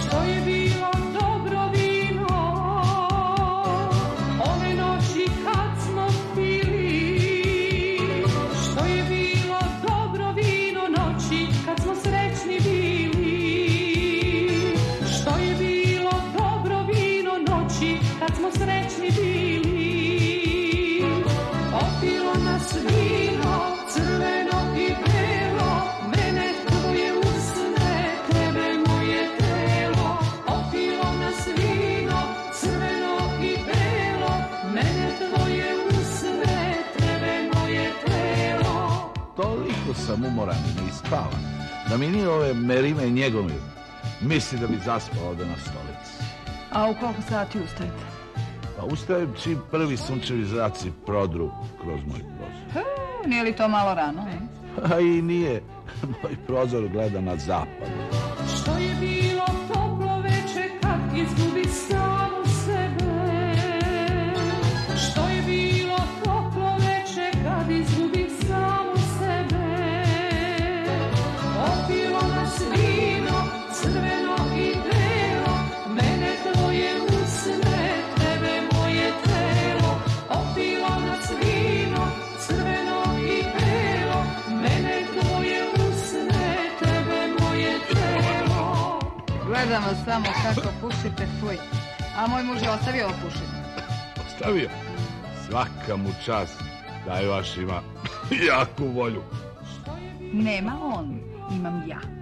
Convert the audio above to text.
Što je bilo dobro vino, one noći kad smo pili. Što je bilo dobro vino, noći kad smo srećni bili. Što je bilo dobro vino, noći kad smo srećni bili. Opilo nas vino, crveno i belo, mene tvoje usne, tebe moje telo. Opilo nas vino, crveno i belo, mene tvoje usne, tebe moje telo. Toliko sam umoran i neispavan da mi nije ove Merime Njegomir misli da bi zaspao ovde na stolici. A u koliko sati ustajete? Pa ustajem čim prvi sunčevi zraci prodru kroz moj prozor. Nije li to malo rano? A i nije. Moj prozor gleda na zapad. Što je bilo toplo veče kad izgubi samu sebe. Što je bilo toplo veče kad izgubi samu sebe. Opilo nas vino, crveno i belo, mene tvoje usne, tebe moje telo. Opilo nas vino, crveno i belo, mene tvoje usne, tebe moje telo. Gledam vas samo kako pušite, fuj. A moj muž je ostavio ovo pušiti. Ostavio. Svaka mu čast. Daj vaš ima jaku volju. Nema on, imam ja.